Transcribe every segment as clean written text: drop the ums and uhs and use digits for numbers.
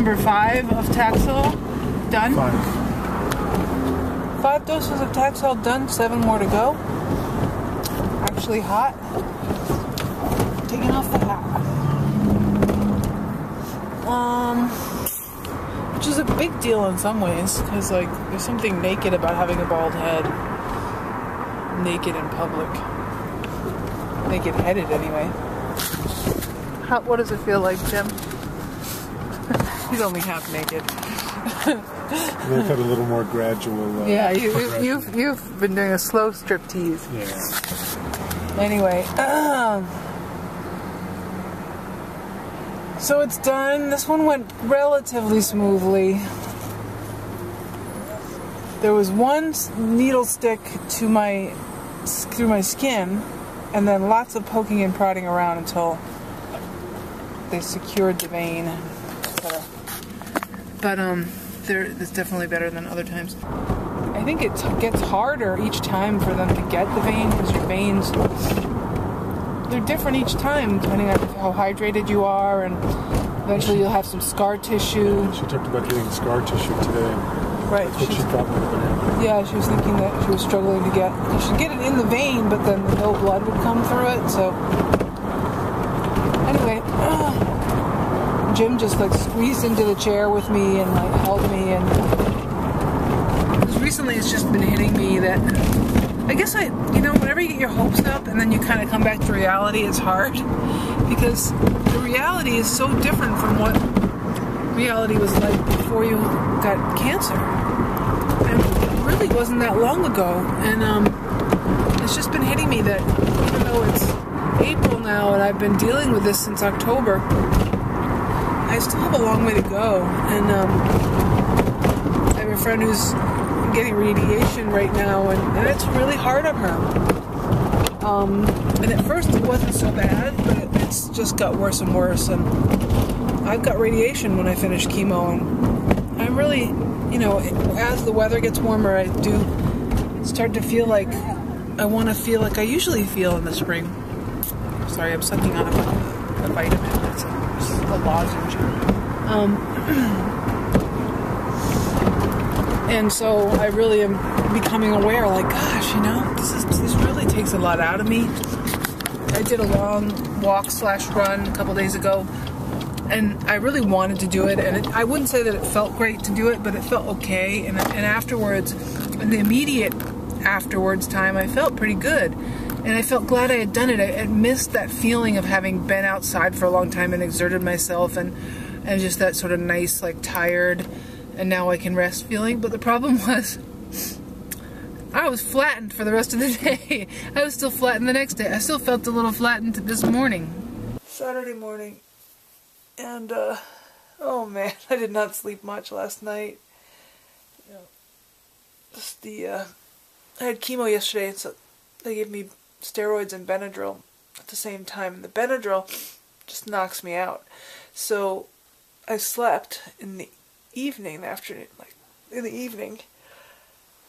number 5 of Taxol done. 5 doses of Taxol done, 7 more to go. Actually hot. Taking off the hat. Which is a big deal in some ways, because like there's something naked about having a bald head. Naked in public. Naked-headed anyway. What does it feel like, Jim? He's only half naked. They've had a little more gradual. Yeah, you've been doing a slow striptease. Yeah. Anyway, so it's done. This one went relatively smoothly. There was one needle stick through my skin, and then lots of poking and prodding around until they secured the vein, etc. But it's definitely better than other times. I think it gets harder each time for them to get the vein, because your veins, they're different each time depending on how hydrated you are, and eventually you'll have some scar tissue. She talked about getting scar tissue today. Right. That's what she thought might have been happening. Yeah, she was thinking that she was struggling to get, she'd get it in the vein, but then no blood would come through it, so. Anyway, Jim just like squeezed into the chair with me and like held me, and because recently it's just been hitting me that I guess whenever you get your hopes up and then you kind of come back to reality, it's hard, because the reality is so different from what reality was like before you got cancer. And it really wasn't that long ago, and it's just been hitting me that even though it's April now and I've been dealing with this since October, I still have a long way to go. And I have a friend who's getting radiation right now, and it's really hard on her. And at first it wasn't so bad, but it's just got worse and worse. And I've got radiation when I finish chemo, and I'm really, as the weather gets warmer, I do start to feel like I want to feel like I usually feel in the spring. Sorry, I'm sucking on a vitamin. It's a lozenge. And so I really am becoming aware, like, gosh, this really takes a lot out of me. I did a long walk/run a couple days ago, and I really wanted to do it, and I wouldn't say that it felt great to do it, but it felt okay, and afterwards, in the immediate afterwards time, I felt pretty good, and I felt glad I had done it. I had missed that feeling of having been outside for a long time and exerted myself, and just that sort of nice, like, tired, and now I can rest feeling. But the problem was, I was flattened for the rest of the day. I was still flattened the next day. I still felt a little flattened this morning. Saturday morning. And, oh man, I did not sleep much last night. I had chemo yesterday, and so they gave me steroids and Benadryl at the same time. And the Benadryl just knocks me out. So I slept in the evening, in the evening.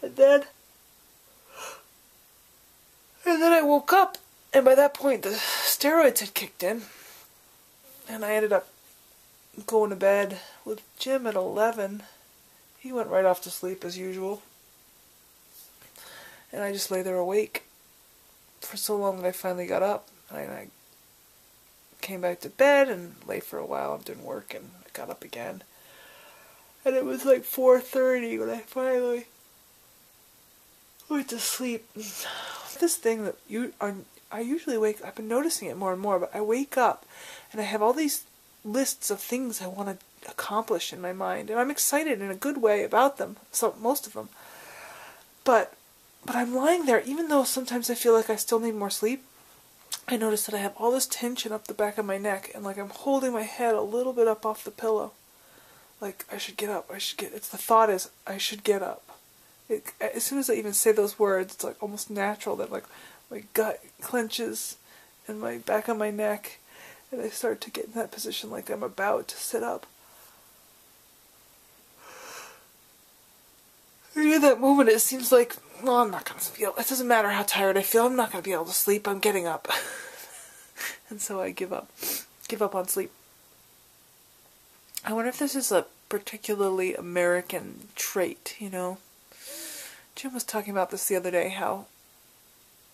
And then I woke up, and by that point the steroids had kicked in. And I ended up going to bed with Jim at 11. He went right off to sleep as usual. And I just lay there awake for so long that I finally got up. And I came back to bed and lay for a while. I'm doing work, and I got up again. And it was like 4:30 when I finally went to sleep. This thing that I usually wake, I've been noticing it more and more, but I wake up and I have all these lists of things I want to accomplish in my mind, and I'm excited in a good way about them, so most of them. But I'm lying there, even though sometimes I feel like I still need more sleep. I notice that I have all this tension up the back of my neck, and like I'm holding my head a little bit up off the pillow. Like, I should get up, the thought is, I should get up. As soon as I even say those words, it's like almost natural that like my gut clenches and my back of my neck, and I start to get in that position like I'm about to sit up. And in that moment, it seems like, well, I'm not going to feel, it doesn't matter how tired I feel, I'm not going to be able to sleep, I'm getting up. And so I give up on sleep. I wonder if this is a particularly American trait, you know. Jim was talking about this the other day, how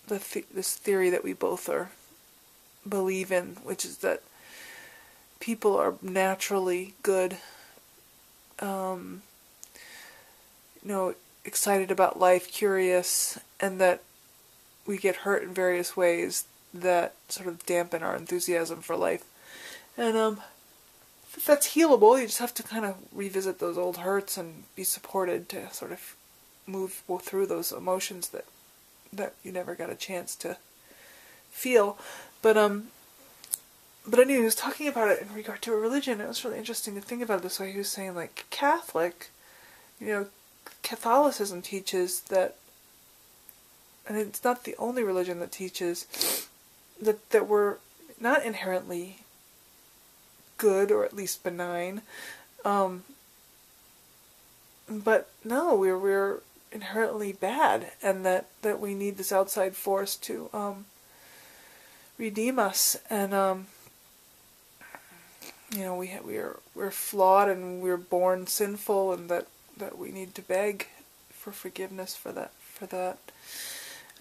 this theory that we both believe in, which is that people are naturally good, you know, excited about life, curious, and that we get hurt in various ways that sort of dampen our enthusiasm for life. And if that's healable, you just have to kind of revisit those old hurts and be supported to sort of move through those emotions that you never got a chance to feel. But anyway, he was talking about it in regard to a religion. It was really interesting to think about it this way. He was saying, like, Catholic, you know, Catholicism teaches that, and it's not the only religion that teaches that we're not inherently good, or at least benign, but no, we're inherently bad, and that we need this outside force to redeem us. And you know, we're flawed, and we're born sinful, and that we need to beg for forgiveness for that.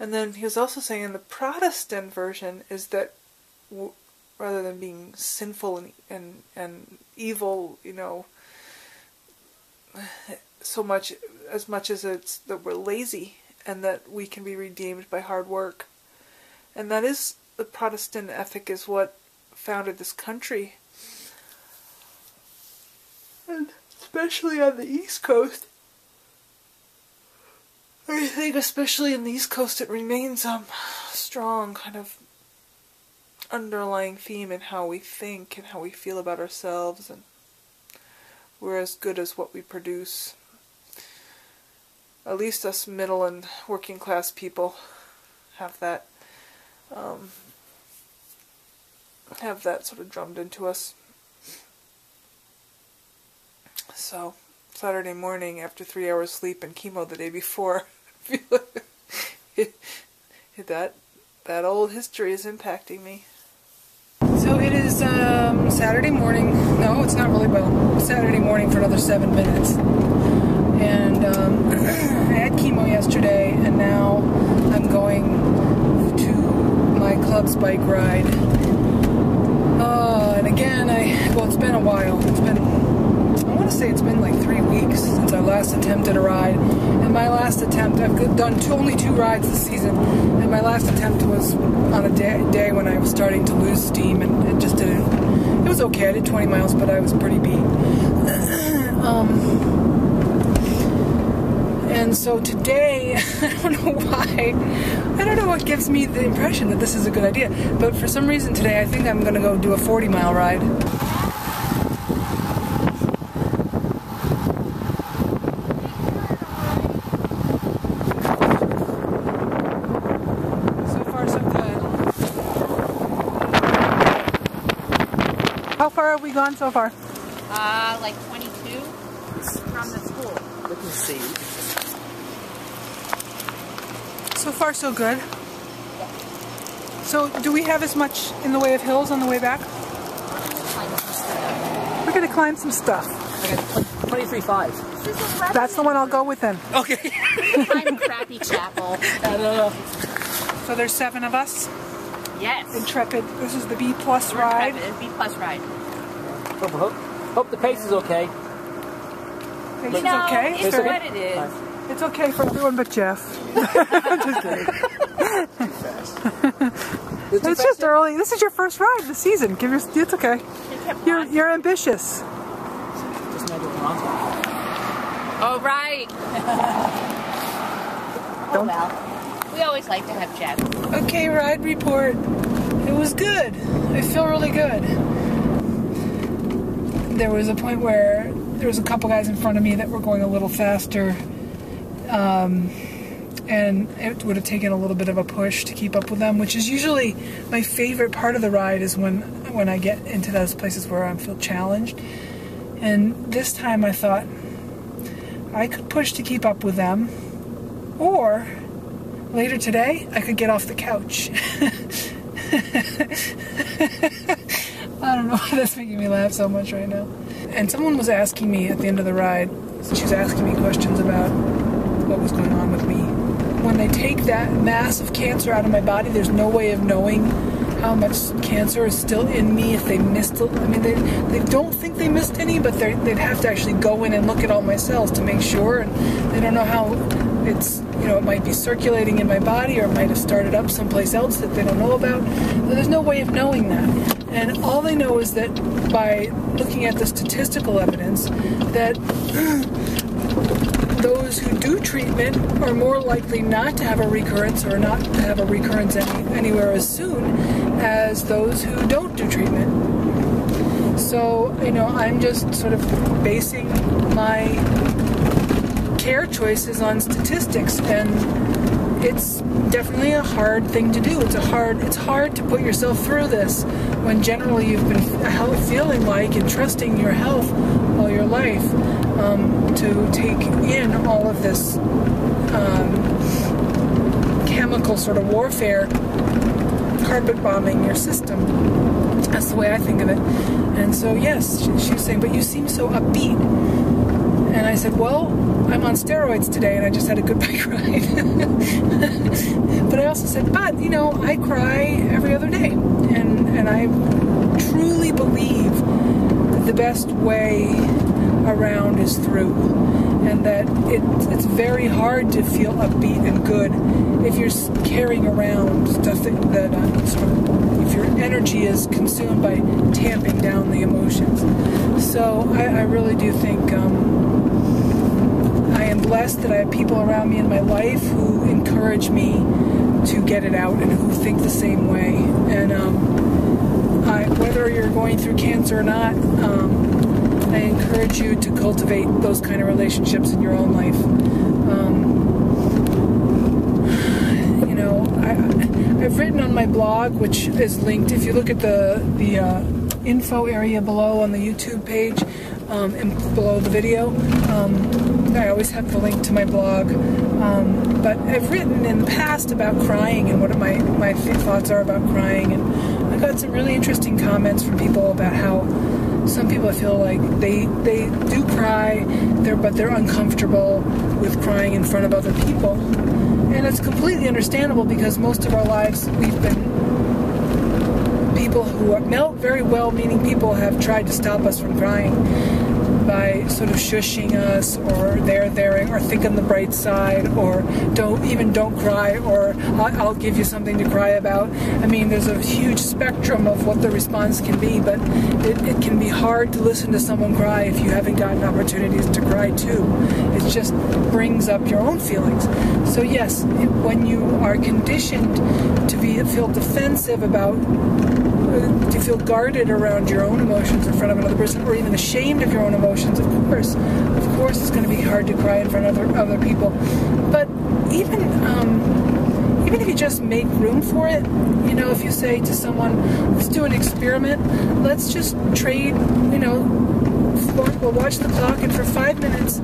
And then he was also saying the Protestant version is that rather than being sinful and evil, you know, as much as it's that we're lazy, and that we can be redeemed by hard work. And that is, the Protestant ethic is what founded this country. And especially on the East Coast, I think especially in the East Coast it remains strong kind of underlying theme in how we think and how we feel about ourselves, and we're as good as what we produce. At least us middle and working class people have that sort of drummed into us. So Saturday morning, after 3 hours sleep and chemo the day before, that old history is impacting me. So it is Saturday morning. No, it's not really, well, Saturday morning for another 7 minutes. And I had chemo yesterday, and now I'm going to my club's bike ride. And again, well, it's been a while. I want to say it's been like 3 weeks since I last attempted a ride. And my last attempt, I've done only 2 rides this season, and my last attempt was on a day when I was starting to lose steam, and it just didn't, it was okay. I did 20 miles, but I was pretty beat. And so today, I don't know why, I don't know what gives me the impression that this is a good idea, but for some reason today I think I'm going to go do a 40-mile ride. So far so good. How far have we gone so far? Like 22 from the school. Let me see. So far, so good. So, do we have as much in the way of hills on the way back? We're going to climb some stuff. Okay, 23.5. That's the one I'll go with then. Okay. I'm Crappy Chapel. I don't know. So there's 7 of us. Yes. Intrepid. This is the B+ ride. Intrepid, B+ ride. Hope the pace is okay. Pace is okay. It's what it is. It's okay for everyone but Jeff. Just kidding. It's just early. This is your first ride of the season. It's okay. You're ambitious. Just make it wrong. Oh, right. Oh, well. We always like to have Jeff. Okay, ride report. It was good. I feel really good. There was a point where there was a couple guys in front of me that were going a little faster. And it would have taken a little bit of a push to keep up with them, which is usually my favorite part of the ride, is when I get into those places where I feel challenged. And this time I thought I could push to keep up with them, or later today I could get off the couch. I don't know why that's making me laugh so much right now. And someone was asking me at the end of the ride, she was asking me questions about what was going on with me. When they take that mass of cancer out of my body, there's no way of knowing how much cancer is still in me if they missed it. I mean, they don't think they missed any, but they'd have to actually go in and look at all my cells to make sure, and they don't know how it's, it might be circulating in my body, or it might have started up someplace else that they don't know about. So there's no way of knowing that. And all they know is that by looking at the statistical evidence, that those who do treatment are more likely not to have a recurrence, or not to have a recurrence anywhere as soon as those who don't do treatment. So, I'm just sort of basing my care choices on statistics, and it's definitely a hard thing to do. It's hard to put yourself through this when generally you've been feeling like and trusting your health all your life, to take in all of this chemical sort of warfare, carpet bombing your system. That's the way I think of it. And so, yes, she was saying, but you seem so upbeat. And I said, well, I'm on steroids today and I just had a good bike ride. But I also said, but, I cry every other day. And I truly believe that the best way around is through. And that it's very hard to feel upbeat and good if you're carrying around stuff that if your energy is consumed by tamping down the emotions. So I really do think I am blessed that I have people around me in my life who encourage me to get it out and who think the same way. And whether you're going through cancer or not, I encourage you to cultivate those kind of relationships in your own life. I've written on my blog, which is linked. If you look at the info area below on the YouTube page, and below the video, I always have the link to my blog. But I've written in the past about crying and what my thoughts are about crying, and I got some really interesting comments from people about how some people feel like they do cry, but they're uncomfortable with crying in front of other people. And it's completely understandable, because most of our lives we've been people who are very well-meaning people have tried to stop us from crying by sort of shushing us, or or think on the bright side, or don't cry, or I'll give you something to cry about. I mean, there's a huge spectrum of what the response can be, but it can be hard to listen to someone cry if you haven't gotten opportunities to cry too. It just brings up your own feelings. So yes, when you are conditioned to feel defensive about, to feel guarded around your own emotions in front of another person, or even ashamed of your own emotions, of course it's going to be hard to cry in front of other people. But even if you just make room for it, if you say to someone, let's do an experiment, let's just trade, we'll watch the clock, and for 5 minutes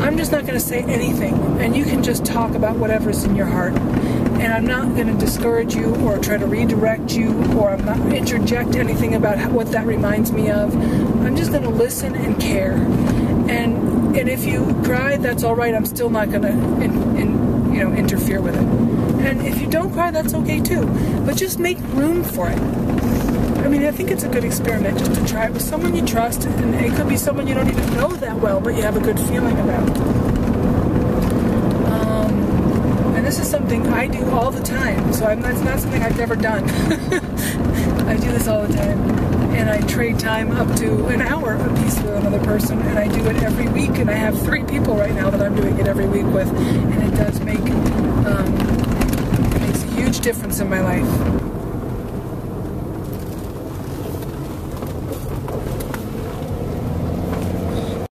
I'm just not going to say anything, and you can just talk about whatever's in your heart. And I'm not going to discourage you or try to redirect you, or I'm not going to interject anything about what that reminds me of. I'm just going to listen and care. And if you cry, that's all right. I'm still not going to interfere with it. And if you don't cry, that's okay too. But just make room for it. I mean, I think it's a good experiment just to try it with someone you trust, and it could be someone you don't even know that well, but you have a good feeling about. This is something I do all the time, so it's not something I've never done. I do this all the time, and I trade time up to an hour a piece with another person, and I do it every week, and I have 3 people right now that I'm doing it every week with, and it does makes a huge difference in my life.